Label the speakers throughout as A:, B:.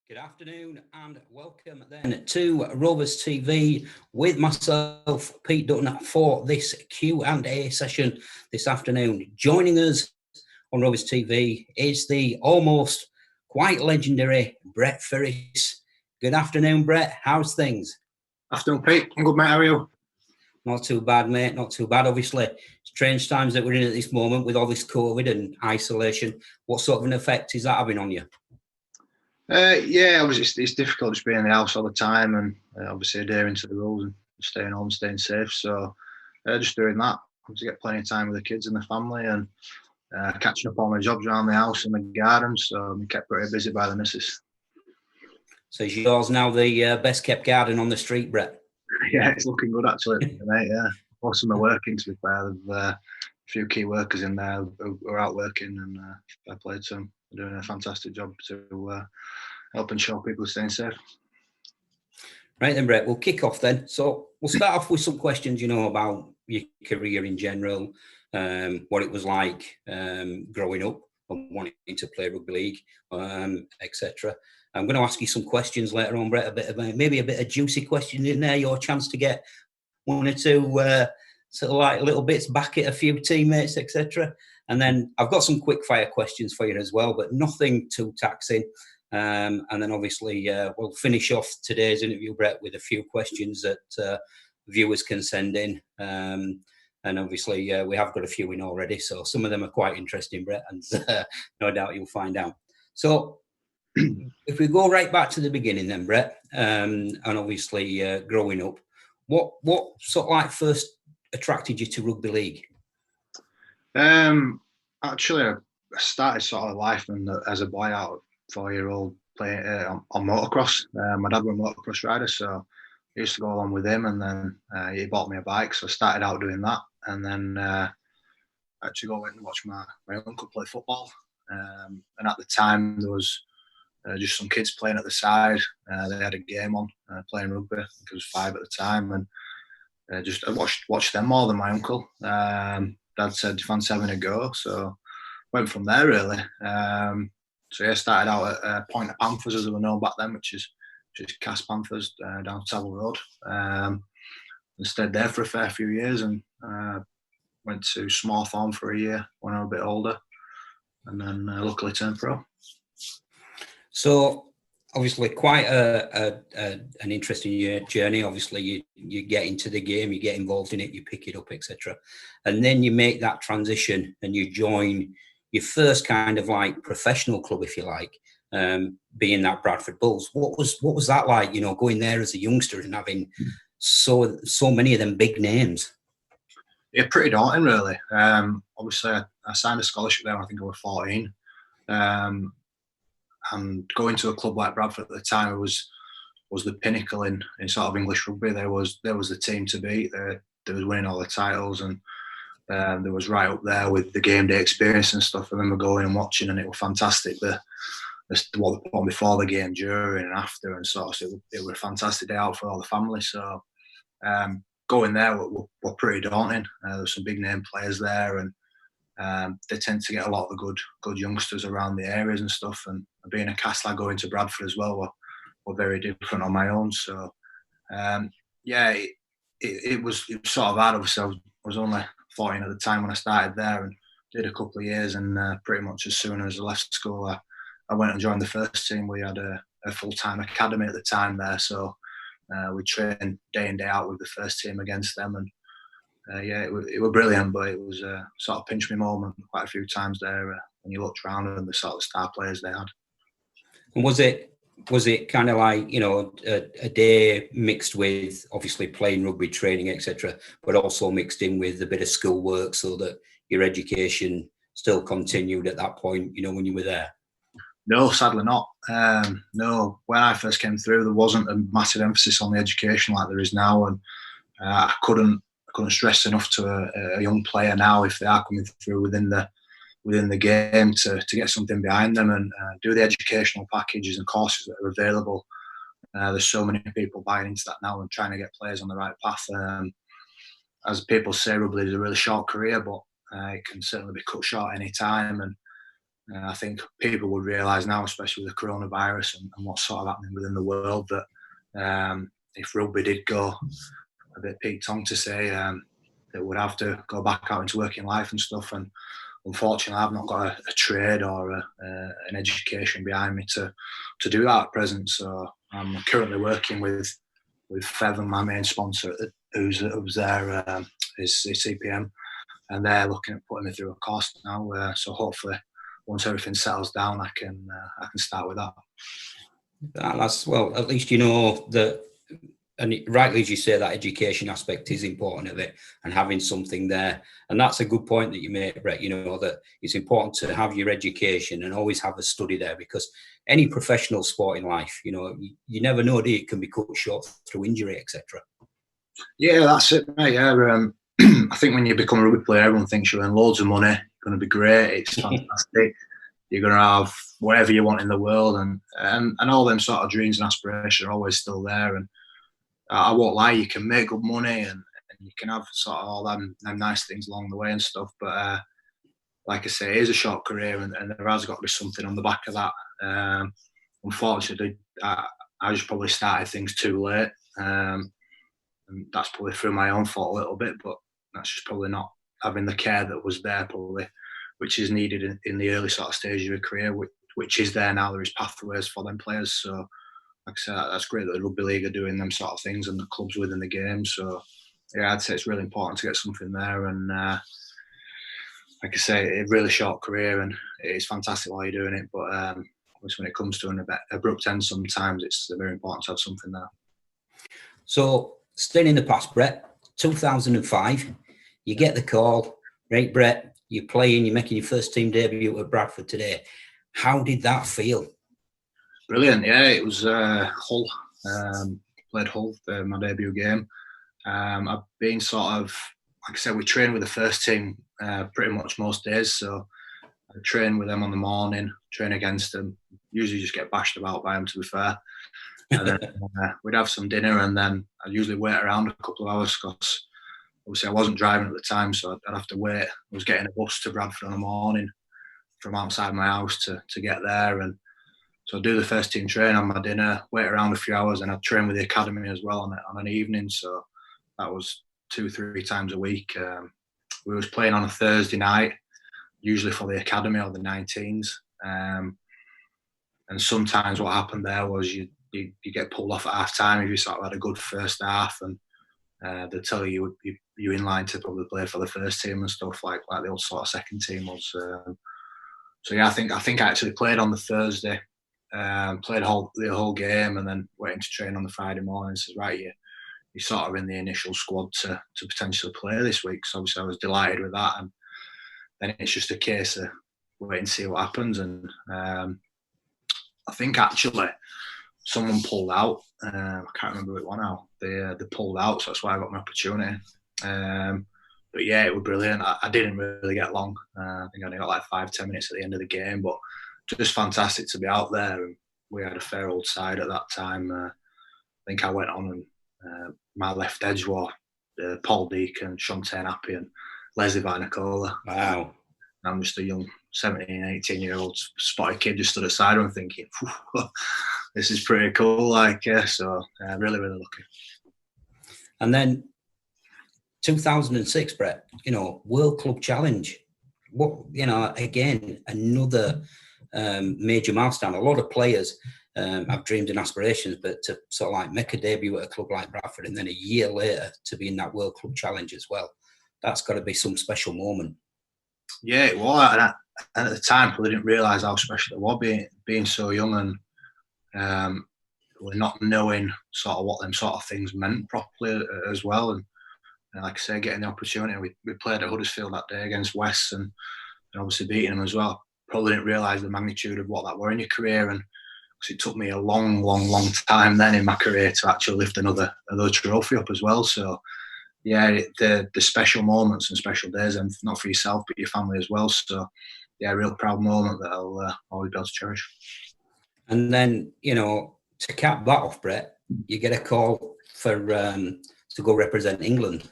A: Good afternoon and welcome then to Rovers TV with myself, Pete Dutton, for this Q&A session this afternoon. Joining us on Rovers TV is the almost quite legendary Brett Ferres. Good afternoon, Brett. How's things?
B: Afternoon, Pete. I'm good, mate. How are you?
A: Not too bad, mate. Not too bad. Obviously, strange times that we're in at this moment with all this COVID and isolation. What sort of an effect is that having on you?
B: Yeah, obviously it's difficult just being in the house all the time and obviously adhering to the rules and staying home, staying safe. So just doing that. Obviously get plenty of time with the kids and the family and catching up on my jobs around the house and the garden. So I'm kept pretty busy by the missus.
A: So is yours now the best kept garden on the street, Brett?
B: Yeah, it's looking good actually, mate. Yeah, most of them are working. To be fair, there's a few key workers in there who are out working, and I played some. They're doing a fantastic job to help ensure people are staying safe.
A: Right then, Brett, we'll kick off then. So we'll start off with some questions, about your career in general, what it was like growing up and wanting to play rugby league, etc. I'm going to ask you some questions later on, Brett, maybe a bit of juicy questions in there, your chance to get one or two sort of like little bits back at a few teammates, etc. And then I've got some quick fire questions for you as well, but nothing too taxing. And then obviously we'll finish off today's interview, Brett, with a few questions that viewers can send in. And obviously we have got a few in already, so some of them are quite interesting, Brett, and no doubt you'll find out. So if we go right back to the beginning then, Brett, and obviously growing up, what sort of like first attracted you to rugby league?
B: Actually, I started sort of life as a boy out of 4-year-old playing on motocross. My dad was a motocross rider, so I used to go along with him, and then he bought me a bike, so I started out doing that, and then actually went and watched my uncle play football. And at the time, there was just some kids playing at the side. They had a game on, playing rugby. I think I was 5 at the time, and I watched them more than my uncle. Dad said, "Do you fancy having a go?" So went from there really. So yeah, started out at Point of Panthers, as they were known back then, which is Cass Panthers down Savile Road. And stayed there for a fair few years, and went to Smallthorne for a year when I was a bit older, and then luckily turned pro.
A: So obviously quite an interesting journey. Obviously you get into the game, you get involved in it, you pick it up, etc. And then you make that transition and you join your first kind of like professional club, if you like, being that Bradford Bulls. What was that like, going there as a youngster and having so many of them big names?
B: Yeah, pretty daunting really. Obviously I signed a scholarship there when I think I was 14. And going to a club like Bradford at the time was the pinnacle in sort of English rugby. There was the team to beat. They was winning all the titles, and there was right up there with the game day experience and stuff. I remember going and watching, and it was fantastic. What they put on before the game, during and after, and sort of, so it was a fantastic day out for all the family. So going there were pretty daunting. There was some big name players there, and they tend to get a lot of the good youngsters around the areas and stuff. And being a cast lad going to Bradford as well were very different on my own. So yeah, it was sort of hard. Obviously, I was only 14 at the time when I started there, and did a couple of years. And pretty much as soon as I left school, I went and joined the first team. We had a full-time academy at the time there, so we trained day in day out with the first team against them. And yeah, it was brilliant, but it was sort of pinch me moment quite a few times there when you looked around and the sort of star players they had.
A: And was it kind of like, you know, a day mixed with obviously playing rugby, training, etc., but also mixed in with a bit of school work so that your education still continued at that point, you know, when you were there?
B: No, sadly not. No, when I first came through, there wasn't a massive emphasis on the education like there is now, and I couldn't stress enough to a young player now, if they are coming through within the game, to get something behind them and do the educational packages and courses that are available. There's so many people buying into that now and trying to get players on the right path. As people say, rugby is a really short career, but it can certainly be cut short any time. And I think people would realise now, especially with the coronavirus and what's sort of happening within the world, that if rugby did go a bit peak tongue to say, they would have to go back out into working life and stuff. And unfortunately, I've not got a trade or an education behind me to do that at present. So I'm currently working with Fev, my main sponsor, who's there, is CPM, and they're looking at putting me through a course now. So hopefully, once everything settles down, I can start with that.
A: That's, well, at least you know that. And rightly, as you say, that education aspect is important of it, and having something there. And that's a good point that you made, Brett, you know, that it's important to have your education and always have a study there, because any professional sport in life, you know, you never know, do you? It can be cut short through injury, etc.
B: Yeah, that's it, mate. Yeah, I think when you become a rugby player, everyone thinks you earn loads of money, going to be great, it's fantastic. You're going to have whatever you want in the world, and all them sort of dreams and aspirations are always still there. And I won't lie, you can make good money and you can have sort of all them nice things along the way and stuff. But like I say, it is a short career, and there has got to be something on the back of that. Unfortunately, I just probably started things too late. And that's probably through my own fault a little bit, but that's just probably not having the care that was there, probably, which is needed in the early sort of stage of your career, which is there now. There is pathways for them players. So, like I said, that's great that the rugby league are doing them sort of things and the clubs within the game. So, yeah, I'd say it's really important to get something there. And like I say, a really short career, and it's fantastic while you're doing it. But obviously, when it comes to an abrupt end, sometimes it's very important to have something there.
A: So, staying in the past, Brett, 2005, you get the call, right, Brett, you're playing, you're making your first team debut at Bradford today. How did that feel?
B: Brilliant, yeah. It was Hull. Played Hull for my debut game. I've been sort of, like I said, we train with the first team pretty much most days. So I train with them on the morning, train against them. Usually just get bashed about by them, to be fair. And then we'd have some dinner, and then I'd usually wait around a couple of hours because obviously I wasn't driving at the time, so I'd have to wait. I was getting a bus to Bradford in the morning from outside my house to get there. And so I'd do the first team train, have my dinner, wait around a few hours, and I'd train with the academy as well on an evening. So that was 2-3 times a week. We was playing on a Thursday night, usually for the academy or the 19s. And sometimes what happened there was you get pulled off at half time if you sort of had a good first half, and they'd tell you you're in line to probably play for the first team and stuff like the old sort of second team was. So yeah, I think I actually played on the Thursday, played the whole game, and then went into train on the Friday morning. And says, right, you're sort of in the initial squad to potentially play this week. So obviously I was delighted with that, and then it's just a case of waiting to see what happens. And I think actually someone pulled out. I can't remember which one now. They pulled out, so that's why I got my opportunity. But yeah, it was brilliant. I didn't really get long. I think I only got like 5-10 minutes at the end of the game, but just fantastic to be out there. And we had a fair old side at that time. I think I went on, and my left edge were Paul Deacon, Shontaine Happy, and Leslie Vinicola.
A: Wow.
B: I'm just a young 17, 18-year-old spotty kid just stood aside and thinking, this is pretty cool. So really, really lucky.
A: And then 2006, Brett, World Club Challenge. What, again, another major milestone. A lot of players have dreamed and aspirations, but to sort of like make a debut at a club like Bradford and then a year later to be in that World Club Challenge as well, that's got to be some special moment.
B: Yeah, it was. And at the time, I didn't realise how special it was being so young and we're not knowing sort of what them sort of things meant properly as well. And like I say, getting the opportunity, we played at Huddersfield that day against West and obviously beating them as well. Probably didn't realise the magnitude of what that were in your career, and because it took me a long time then in my career to actually lift another trophy up as well. So yeah, the special moments and special days, and not for yourself but your family as well. So yeah, a real proud moment that I'll always be able to cherish.
A: And then to cap that off, Brett, you get a call for to go represent England,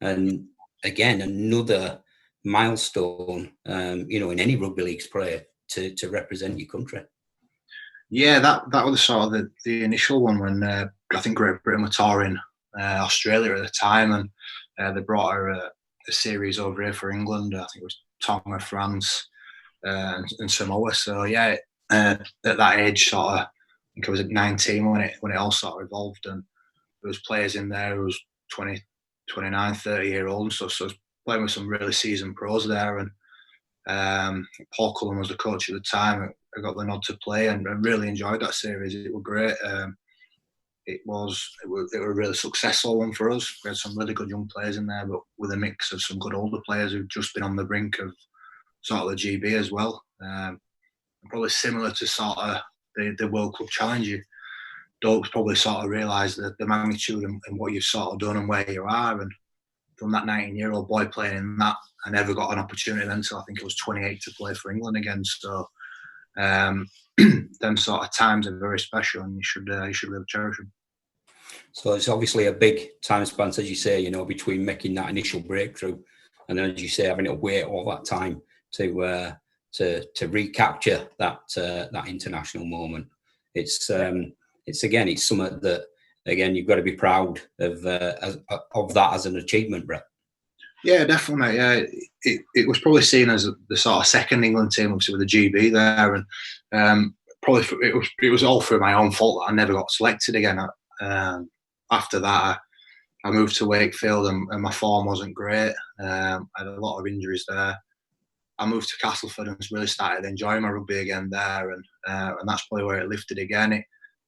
A: and again another milestone, in any rugby league's player to represent your country. Yeah,
B: that was sort of the initial one when I think Great Britain were touring Australia at the time, and they brought a series over here for England. I think it was Tonga, France, and Samoa. So yeah, at that age, sort of, I think I was at 19 when it all sort of evolved, and there was players in there who was 20, 29, 30-year-old and stuff. So I was playing with some really seasoned pros there, and Paul Cullen was the coach at the time. I got the nod to play, and I really enjoyed that series. It was great. It was a really successful one for us. We had some really good young players in there, but with a mix of some good older players who've just been on the brink of sort of the GB as well. Probably similar to sort of the World Club Challenge. You don't probably sort of realise the magnitude and what you've sort of done and where you are. And from that 19-year-old boy playing in that, I never got an opportunity then until I think it was 28 to play for England again. So them sort of times are very special, and you should really cherish them.
A: So it's obviously a big time span, as you say, between making that initial breakthrough and then, as you say, having to wait all that time to recapture that international moment. It's something that, again, you've got to be proud of that as an achievement, Brett.
B: Yeah, definitely. Yeah, it was probably seen as the sort of second England team, obviously with the GB there, and probably it was all through my own fault that I never got selected again. After that, I moved to Wakefield, and my form wasn't great. I had a lot of injuries there. I moved to Castleford and really started enjoying my rugby again there, and that's probably where it lifted again.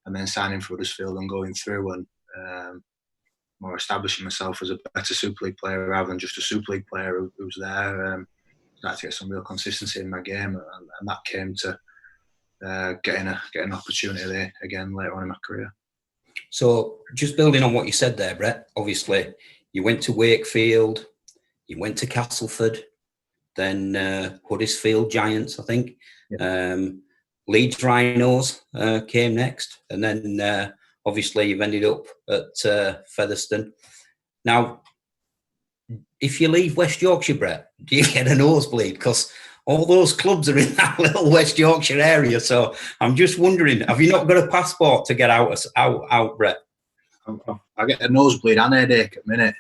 B: And then signing for Huddersfield and going through and more establishing myself as a better Super League player rather than just a Super League player who was there. Started to get some real consistency in my game, and that came to getting an opportunity there again later on in my career.
A: So just building on what you said there, Brett, obviously you went to Wakefield, you went to Castleford, then Huddersfield Giants, I think. Yeah. Leeds Rhinos came next, and then obviously you've ended up at Featherstone. Now, if you leave West Yorkshire, Brett, do you get a nosebleed? Because all those clubs are in that little West Yorkshire area. So I'm just wondering, have you not got a passport to get out, Brett?
B: I get a nosebleed and a headache at the minute.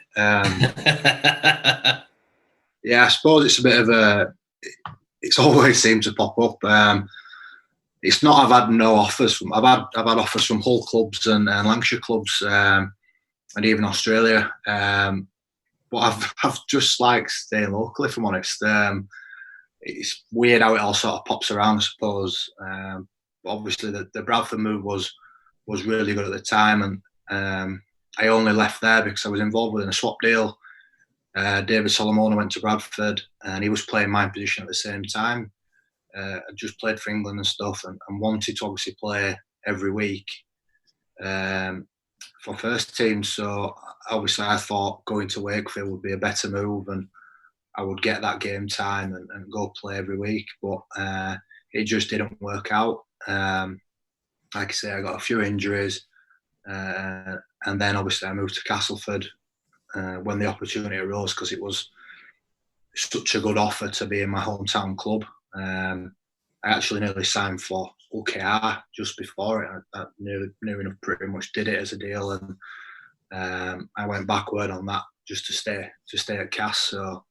B: Yeah, I suppose it's a bit of it's always seemed to pop up. It's not I've had no offers I've had offers from Hull clubs and Lancashire clubs, and even Australia. But I've just staying local, if I'm honest. It's weird how it all sort of pops around, I suppose. But obviously the Bradford move was really good at the time, and I only left there because I was involved in a swap deal. David Solomona went to Bradford, and he was playing my position at the same time. I just played for England and stuff, and wanted to obviously play every week for first team. So obviously I thought going to Wakefield would be a better move, and I would get that game time and go play every week. But it just didn't work out. Like I say, I got a few injuries, and then obviously I moved to Castleford when the opportunity arose, because it was such a good offer to be in my hometown club. I actually nearly signed for OKR just before it. I knew enough, pretty much did it as a deal, and I went backward on that just to stay at Cass. So,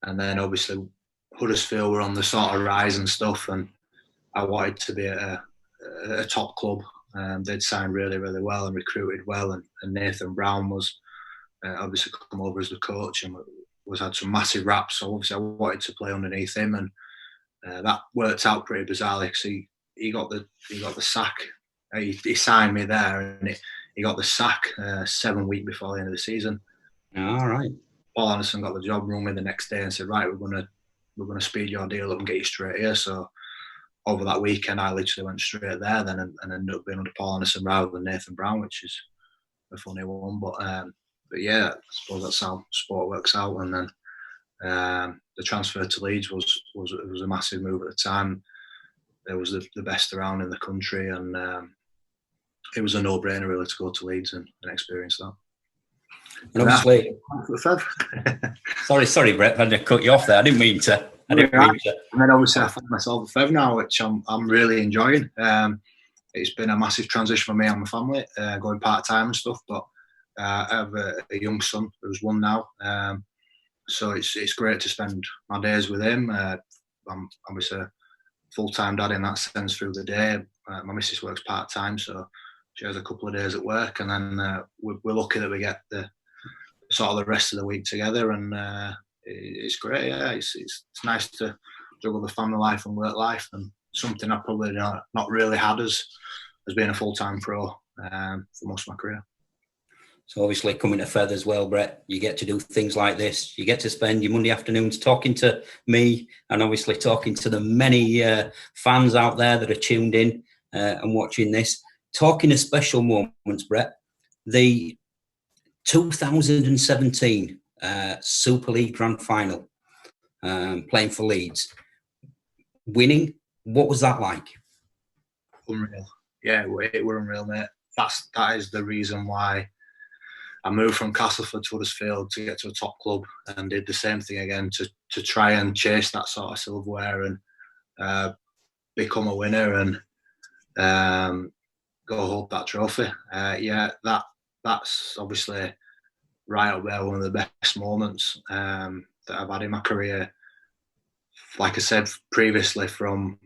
B: and then obviously Huddersfield were on the sort of rise and stuff, and I wanted to be at a top club. They'd signed really, really well and recruited well, and Nathan Brown was obviously come over as the coach and had some massive raps. So obviously I wanted to play underneath him, and that worked out pretty bizarrely because he got the sack. He signed me there, and he got the sack 7 weeks before the end of the season.
A: All right.
B: Paul Anderson got the job, rung me the next day and said, right, we're gonna speed your deal up and get you straight here. So over that weekend, I literally went straight there then and ended up being under Paul Anderson rather than Nathan Brown, which is a funny one. But yeah, I suppose that's how sport works out. And then the transfer to Leeds was a massive move at the time. It was the best around in the country, and it was a no-brainer really to go to Leeds and experience that.
A: And obviously, sorry, Brett, I had to cut you off there. I didn't mean to.
B: And then obviously I find myself at Fev now, which I'm really enjoying. It's been a massive transition for me and my family, going part-time and stuff, but I have a young son who's 1 now. So it's great to spend my days with him. I'm obviously a full-time dad in that sense through the day. My missus works part-time, so she has a couple of days at work, and then we're lucky that we get the sort of the rest of the week together, and it's great. Yeah, it's nice to juggle the family life and work life, and something I've probably not really had as being a full-time pro for most of my career.
A: So obviously coming to Fev as well, Brett, you get to do things like this. You get to spend your Monday afternoons talking to me and obviously talking to the many fans out there that are tuned in and watching this. Talking of special moments, Brett, the 2017 Super League Grand Final, playing for Leeds, winning, what was that like?
B: Unreal. Yeah, it were unreal, mate. That is the reason why I moved from Castleford to Huddersfield to get to a top club, and did the same thing again to try and chase that sort of silverware and become a winner and go hold that trophy. Yeah, that's obviously right up there, one of the best moments that I've had in my career. Like I said previously, from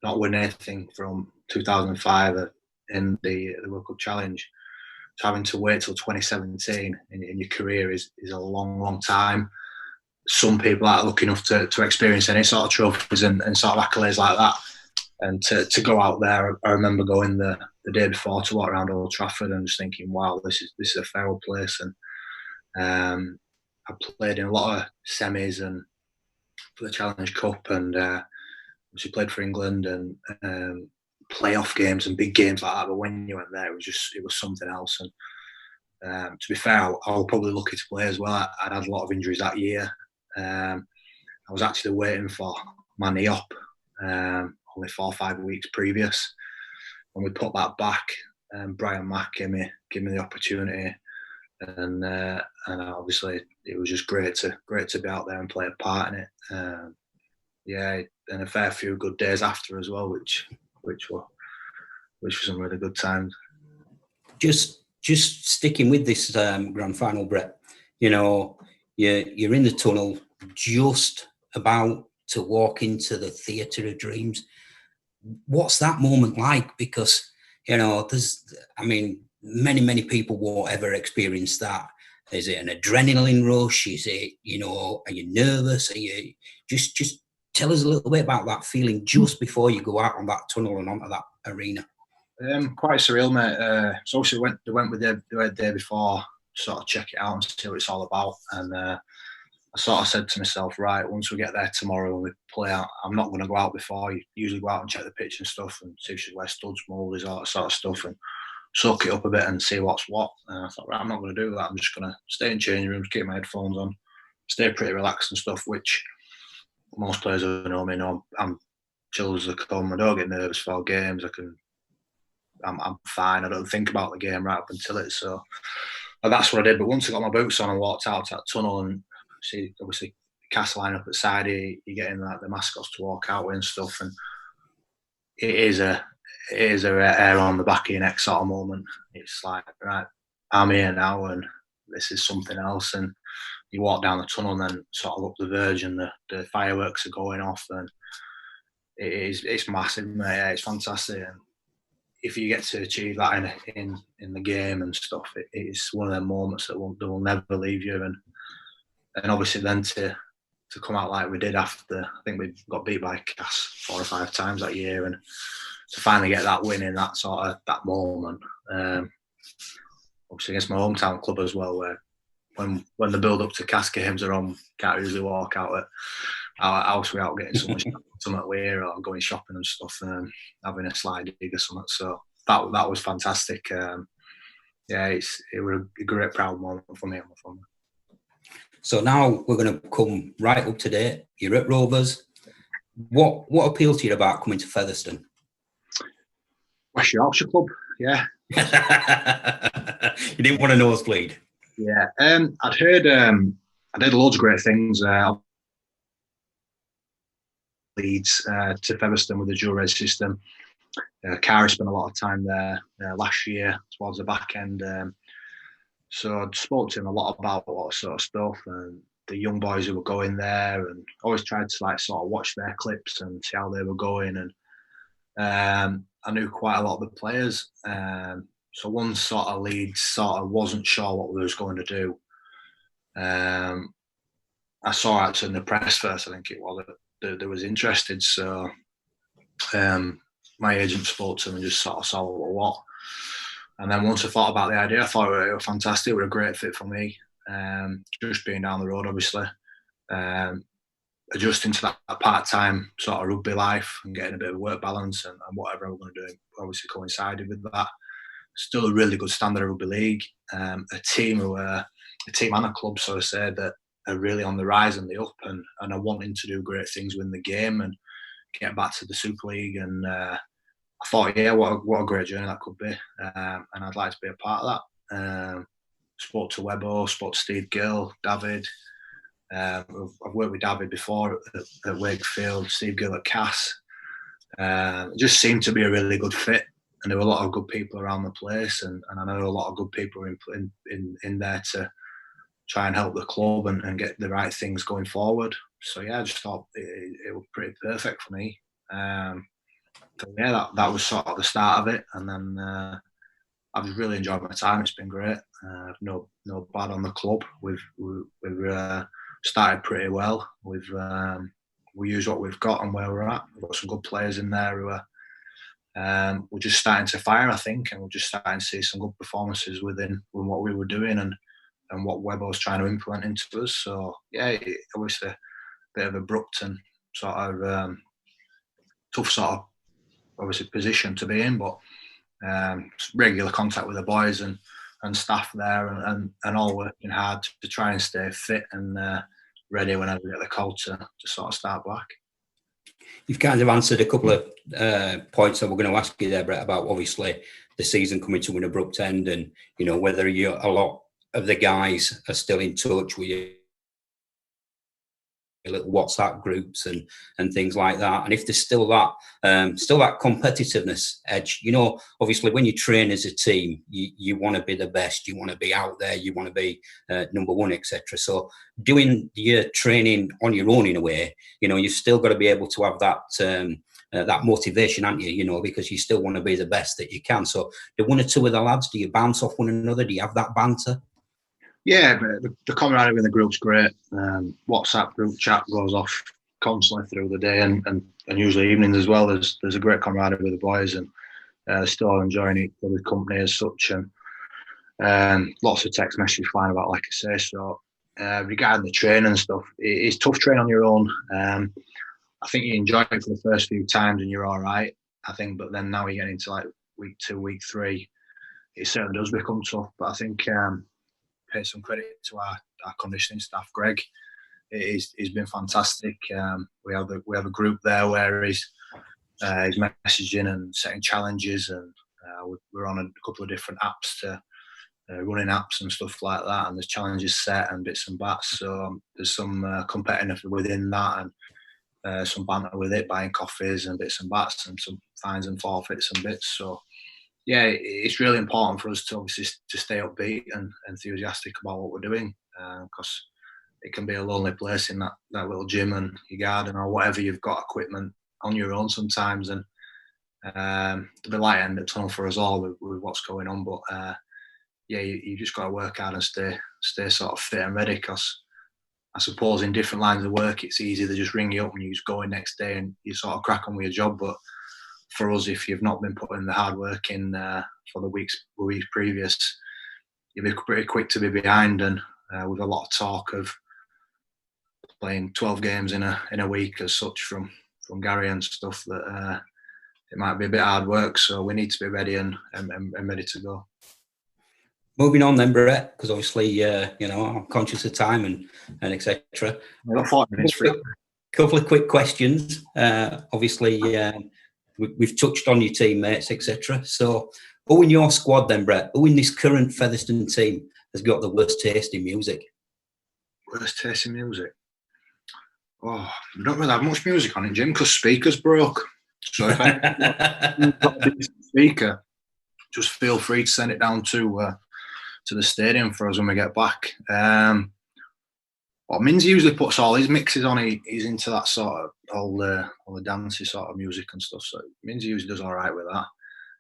B: not winning anything from 2005 in the World Cup Challenge, to having to wait till 2017 in your career is a long time. Some people aren't lucky enough to experience any sort of trophies and sort of accolades like that. And to go out there, I remember going the day before to walk around Old Trafford and just thinking, wow, this is a fair old place. And I played in a lot of semis and for the Challenge Cup, and she played for England and playoff games and big games like that. But when you went there, it was something else. And to be fair, I was probably lucky to play as well. I'd had a lot of injuries that year. I was actually waiting for my knee op only 4 or 5 weeks previous, and we put that back. Brian Mack gave me the opportunity, and obviously it was just great to be out there and play a part in it. Yeah, and a fair few good days after as well, which were some really good times.
A: Just sticking with this grand final, Brett. You know, you're in the tunnel, just about to walk into the theatre of dreams. What's that moment like? Because many people won't ever experience that. Is it an adrenaline rush? Is it, are you nervous? Are you just tell us a little bit about that feeling just before you go out on that tunnel and onto that arena.
B: Quite surreal, mate. So obviously they went with the day before, sort of check it out and see what it's all about. And I sort of said to myself, right, once we get there tomorrow and we play out, I'm not going to go out before. You usually go out and check the pitch and stuff and see if she wears studs, moldies, all that sort of stuff, and soak it up a bit and see what's what. And I thought, right, I'm not going to do that. I'm just going to stay in changing rooms, keep my headphones on, stay pretty relaxed and stuff, which most players who know me know I'm chill as they come. I don't get nervous for games. I'm fine. I don't think about the game right up until it. So that's what I did. But once I got my boots on and walked out to that tunnel and see, obviously, Castle line up at side, you get in the mascots to walk out with and stuff. And it is a air on the back of your neck sort of moment. It's like, right, I'm here now and this is something else. And you walk down the tunnel and then sort of up the verge and the fireworks are going off and it's massive, mate. Yeah, it's fantastic. And if you get to achieve that in the game and stuff, it's one of them moments that will never leave you. And obviously then to come out like we did after, I think we got beat by Cass 4 or 5 times that year, and to finally get that win in that sort of that moment, obviously against my hometown club as well, where when the build up to Cass games are on, can't usually walk out at our house without getting something weird or going shopping and stuff, having a slide dig or something. So that was fantastic. Yeah, it was a great proud moment for me and my family.
A: So now we're going to come right up to date. You're at Rovers. What appealed to you about coming to Featherstone?
B: West Yorkshire club, yeah.
A: You didn't want a nosebleed?
B: Yeah, I'd heard. I did loads of great things. Leeds to Featherstone with the dual res system. Cara spent a lot of time there last year towards the back end. So I spoke to him a lot about a lot of sort of stuff and the young boys who were going there, and always tried to like sort of watch their clips and see how they were going. And I knew quite a lot of the players. So one sort of Leeds sort of wasn't sure what we was going to do. I saw it in the press first, I think it was, that was interested. So my agent spoke to him and just sort of saw what. And then once I thought about the idea, I thought it was fantastic. It was a great fit for me. Just being down the road, obviously. Adjusting to that part-time sort of rugby life and getting a bit of work balance and whatever we're going to do, obviously coincided with that. Still a really good standard of rugby league. A team and a club, so to say, that are really on the rise and the up and are wanting to do great things within the game and get back to the Super League. And I thought, yeah, what a great journey that could be, and I'd like to be a part of that. Spoke to Webbo, spoke to Steve Gill, David. I've worked with David before at Wakefield, Steve Gill at Cass. It just seemed to be a really good fit, and there were a lot of good people around the place, and I know a lot of good people in there to try and help the club and get the right things going forward. So yeah, I just thought it was pretty perfect for me. So yeah, that was sort of the start of it, and then I've really enjoyed my time. It's been great. No bad on the club. We've started pretty well. We use what we've got and where we're at. We've got some good players in there who are we're just starting to fire, I think, and we're just starting to see some good performances within what we were doing and what Webbo's trying to implement into us. So yeah, it was a bit of abrupt and sort of tough sort of obviously position to be in, but regular contact with the boys and staff there and all working hard to try and stay fit and ready whenever we get the call to sort of start back.
A: You've kind of answered a couple of points that we're going to ask you there, Brett, about obviously the season coming to an abrupt end and, you know, whether a lot of the guys are still in touch with you, little WhatsApp groups and things like that, and if there's still that competitiveness edge. You know, obviously when you train as a team, you want to be the best, you want to be out there, you want to be number one, etc. So doing your training on your own in a way, you know, you've still got to be able to have that motivation, aren't you? You know, because you still want to be the best that you can. So the one or two of the lads, do you bounce off one another? Do you have that banter?
B: Yeah, but the camaraderie in the group's great. WhatsApp group chat goes off constantly through the day and usually evenings as well. There's a great camaraderie with the boys and still enjoying each other's company as such. And lots of text messages flying about, like I say. So regarding the training and stuff, it's tough training on your own. I think you enjoy it for the first few times and you're all right, I think. But then now you get into like week 2, week 3, it certainly does become tough. But I think pay some credit to our conditioning staff, Greg. He's been fantastic. We have a group there where he's messaging and setting challenges, and we're on a couple of different apps to running apps and stuff like that. And there's challenges set and bits and bats. So there's some competitiveness within that and some banter with it, buying coffees and bits and bats and some fines and forfeits and bits. So yeah, it's really important for us to obviously to stay upbeat and enthusiastic about what we're doing, because it can be a lonely place in that little gym and your garden or whatever you've got equipment on your own sometimes, and there'll be light end at tunnel for us all with what's going on. But yeah, you just got to work hard and stay sort of fit and ready, because I suppose in different lines of work it's easy to just ring you up and you just go in next day and you sort of crack on with your job. But for us, if you've not been putting the hard work in for the weeks previous, you'll be pretty quick to be behind. And with a lot of talk of playing 12 games in a week as such from Gary and stuff, that it might be a bit hard work. So we need to be ready and ready to go.
A: Moving on then, Brett, because obviously, you know, I'm conscious of time and etc.
B: We've got 40 minutes for it.
A: Couple of quick questions. Obviously, we've touched on your teammates, etc. So, who in your squad then, Brett? Who in this current Featherstone team has got the worst taste in music?
B: Worst taste in music? Oh, we don't really have much music on it, Jim, because speakers broke. So if I've got a decent speaker, just feel free to send it down to the stadium for us when we get back. Well, Minz usually puts all his mixes on. He's into that sort of all the dancey sort of music and stuff. So Minz usually does all right with that.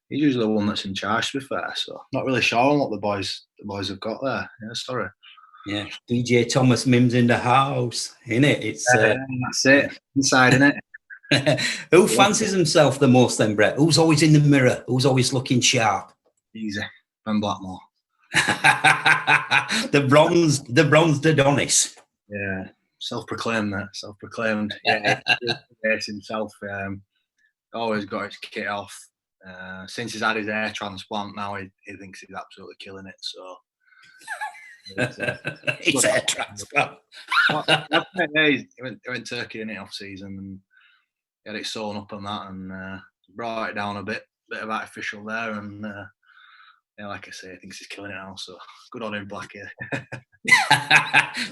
B: He's usually the one that's in charge, to be fair. So not really sure on what the boys have got there. Yeah, sorry.
A: Yeah, DJ Thomas Mims in the house, innit? It's
B: that's it. Inside, innit?
A: Who fancies himself the most then, Brett? Who's always in the mirror? Who's always looking sharp?
B: Easy. Ben Blackmore.
A: the bronzed Adonis.
B: Yeah, self-proclaimed that. Self-proclaimed. Yeah, he himself. Always got his kit off. Since he's had his hair transplant, now he thinks he's absolutely killing it. So
A: it's hair transplant.
B: Yeah, he went Turkey in it off season and he had it sewn up and that, and brought it down a bit of artificial there, and yeah, like I say, he thinks he's killing it now. So good on him, Blackie.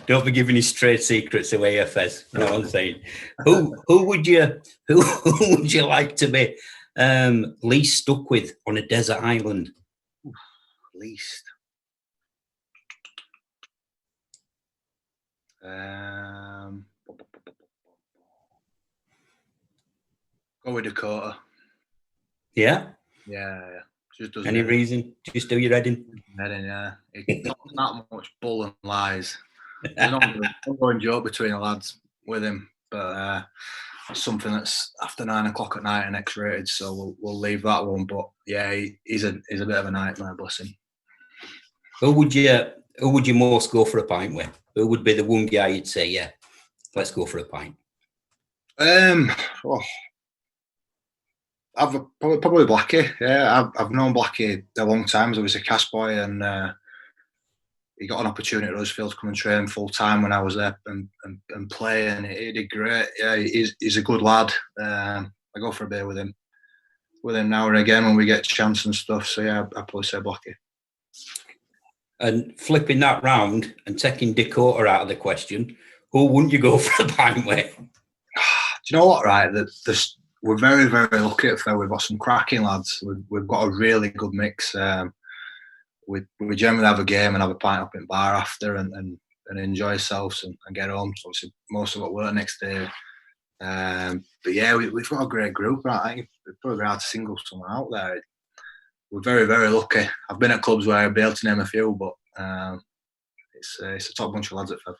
A: Don't be giving his trade secrets away, Fez. You know what I'm saying? Who would you like to be least stuck with on a desert island?
B: Least. Go with Dakota.
A: Yeah.
B: Yeah. Just
A: Any reason? Just do your heading.
B: Yeah. It talks that much bull and lies. There's an ongoing joke between the lads with him, but something that's after 9 o'clock at night and X-rated, so we'll leave that one. But yeah, he's a bit of a nightmare, bless him.
A: Who would you most go for a pint with? Who would be the one guy you'd say, yeah, let's go for a pint?
B: I've probably Blackie. Yeah, I've known Blackie a long time. He was a cast boy, and he got an opportunity at Huddersfield to come and train full time when I was there and play, and he did great. Yeah, he's a good lad. I go for a beer with him now and again when we get a chance and stuff. So yeah, I'd probably say Blackie.
A: And flipping that round and taking Dakota out of the question, who wouldn't you go for a pint with?
B: Do you know what? Right, we're very, very lucky at Fair. We've got some cracking lads. We've got a really good mix. We generally have a game and have a pint up in bar after and enjoy ourselves and get home. So obviously most of it work next day. But yeah, we've got a great group. I think it's probably hard to single someone out there. We're very, very lucky. I've been at clubs where I'd be able to name a few, but it's a top bunch of lads at Fev.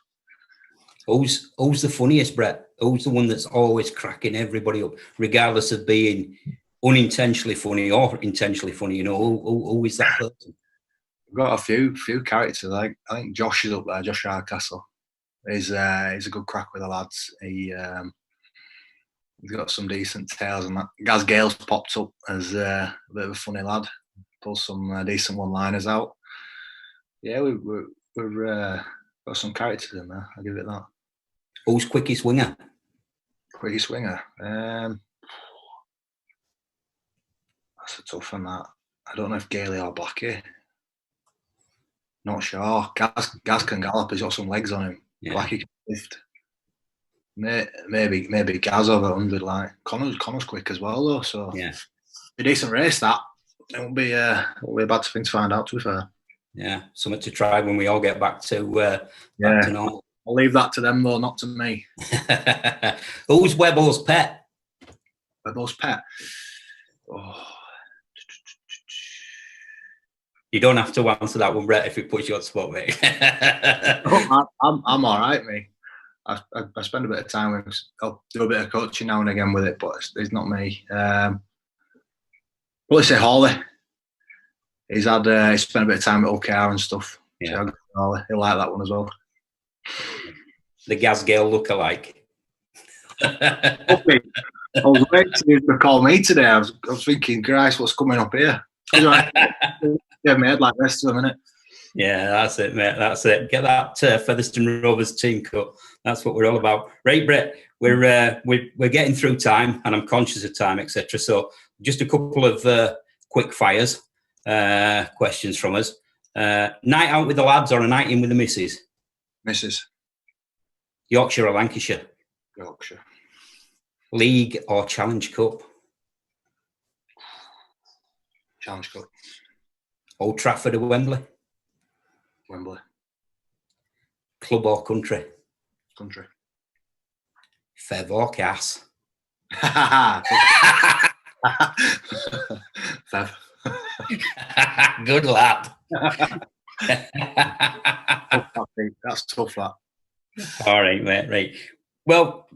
A: Who's the funniest, Brett? Who's the one that's always cracking everybody up, regardless of being unintentionally funny or intentionally funny? You know, who is that person?
B: We've got a few characters. I think Josh is up there. Josh Hardcastle. He's a good crack with the lads. He's got some decent tales, and that Gaz Gale's popped up as a bit of a funny lad. Pulls some decent one-liners out. Yeah, we've got some characters in there. I'll give it that.
A: Who's quickest winger?
B: Quickest winger. That's a tough one. That I don't know if Gailey or Blackie. Not sure. Gaz can gallop. He's got some legs on him. Yeah. Blackie can lift. Maybe Gaz over 100. Like Connor's quick as well though. So
A: yeah,
B: a decent race that. It won't be a bad thing to find out, to be fair.
A: Yeah, something to try when we all get back to normal.
B: I'll leave that to them though, not to me.
A: Who's Webbo's pet?
B: Webbo's pet? Oh.
A: You don't have to answer that one, Brett, if it puts you on the spot, mate.
B: I'm all right, mate. I spend a bit of time with. I'll do a bit of coaching now and again with it, but it's not me. Probably say Hawley. He's spent a bit of time at OKR and stuff.
A: Yeah,
B: so he'll like that one as well.
A: The Gasgale look-alike.
B: Okay. I was waiting to call me today. I was thinking, Christ, what's coming up here? Yeah, mate, like this for a minute.
A: Yeah, that's it, mate. That's it. Get that Featherstone Rovers team cut. That's what we're all about. Right, Brett, we're getting through time, and I'm conscious of time, etc. So just a couple of quick fires questions from us. Night out with the lads or a night in with the missus?
B: Missus.
A: Yorkshire or Lancashire?
B: Yorkshire.
A: League or Challenge Cup?
B: Challenge Cup.
A: Old Trafford or Wembley?
B: Wembley.
A: Club or country?
B: Country.
A: Fev or Cass?
B: Fev.
A: Good lad.
B: That's tough, that.
A: All right, mate. Right. Well,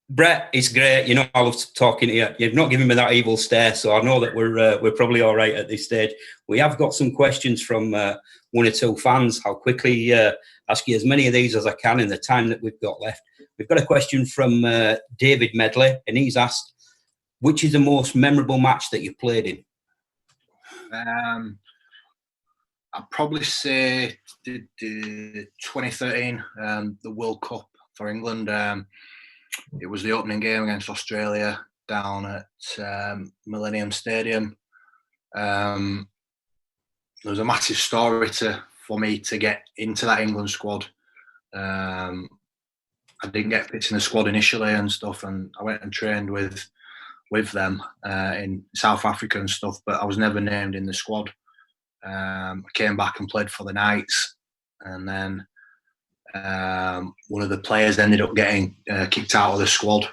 A: Brett, it's great. You know, I love talking to you. You've not given me that evil stare, so I know that we're probably all right at this stage. We have got some questions from one or two fans. I'll quickly ask you as many of these as I can in the time that we've got left. We've got a question from David Medley, and he's asked, which is the most memorable match that you played in?
B: I'd probably say the 2013, the World Cup for England. It was the opening game against Australia down at Millennium Stadium. There was a massive story for me to get into that England squad. I didn't get picked in the squad initially and stuff, and I went and trained with them in South Africa and stuff, but I was never named in the squad. I came back and played for the Knights, and then one of the players ended up getting kicked out of the squad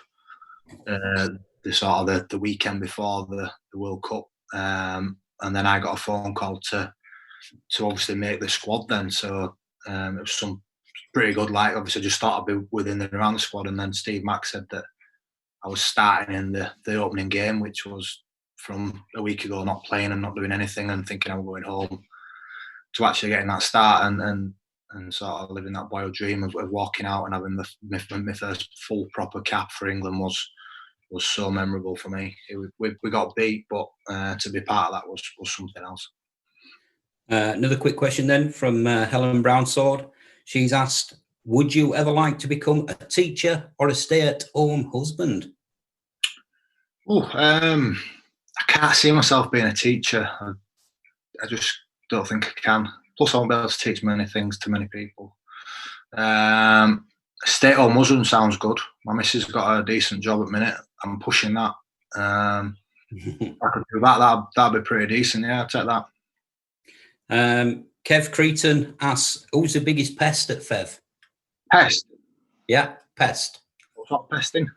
B: the weekend before the World Cup, and then I got a phone call to obviously make the squad then. So it was some pretty good. Like, obviously, just thought I'd be within and around the squad, and then Steve Mack said that I was starting in the opening game, which was from a week ago, not playing and not doing anything and thinking I'm going home, to actually getting that start and sort of living that wild dream of walking out and having my first full proper cap for England was so memorable for me. We got beat, but to be part of that was something else.
A: Another quick question then from Helen Brownsword. She's asked, would you ever like to become a teacher or a stay-at-home husband?
B: I can't see myself being a teacher. I just don't think I can. Plus, I won't be able to teach many things to many people. Stay-at-home husband sounds good. My missus got a decent job at the minute. I'm pushing that. I could do that. That'd be pretty decent. Yeah, I'll take that.
A: Kev Cretan asks, who's the biggest pest at Fev?
B: Pest?
A: Yeah, pest.
B: What's that pesting?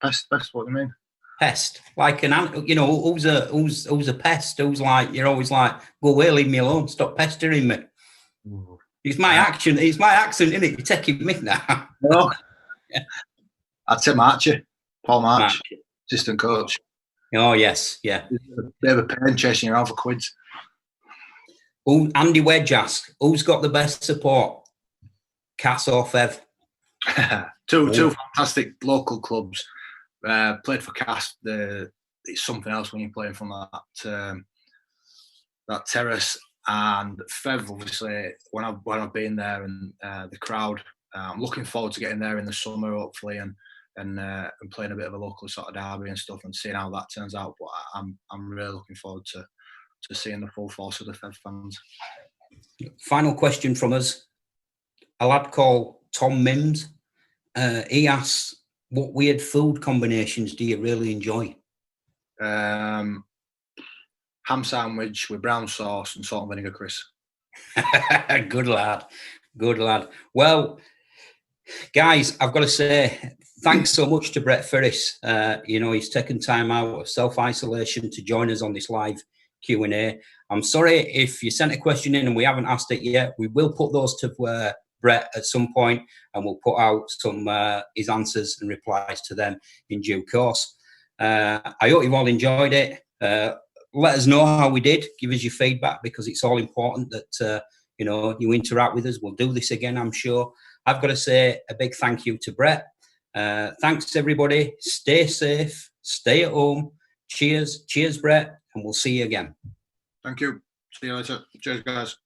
B: Pest, what do you mean?
A: Pest, like who's a pest? Who's like, you're always like, go away, leave me alone, stop pestering me. Ooh. It's my action. It's my accent, isn't it? You're taking me now.
B: No. Yeah. I'd say Paul March, assistant coach.
A: Oh yes, yeah.
B: A bit of a pain chasing you around for quids.
A: Andy Wedge asks, who's got the best support, Cass or Fev?
B: Two fantastic local clubs. Played for Cass. It's something else when you're playing from that terrace. And Fev, obviously, when I've been there and the crowd, I'm looking forward to getting there in the summer, hopefully, and playing a bit of a local sort of derby and stuff, and seeing how that turns out. But I'm really looking forward to seeing the full force of the Fev fans.
A: Final question from us. A lad called Tom Mims. He asks, what weird food combinations do you really enjoy?
B: ham sandwich with brown sauce and salt and vinegar, Chris.
A: Good lad. Good lad. Well, guys, I've got to say, thanks so much to Brett Ferres. He's taken time out of self-isolation to join us on this live Q&A. I'm sorry if you sent a question in and we haven't asked it yet. We will put those to Brett at some point, and we'll put out some his answers and replies to them in due course. I hope you've all enjoyed it. Let us know how we did. Give us your feedback, because it's all important that you interact with us. We'll do this again, I'm sure. I've got to say a big thank you to Brett. Thanks, everybody. Stay safe. Stay at home. Cheers. Cheers, Brett. And we'll see you again.
B: Thank you. See you later. Cheers, guys.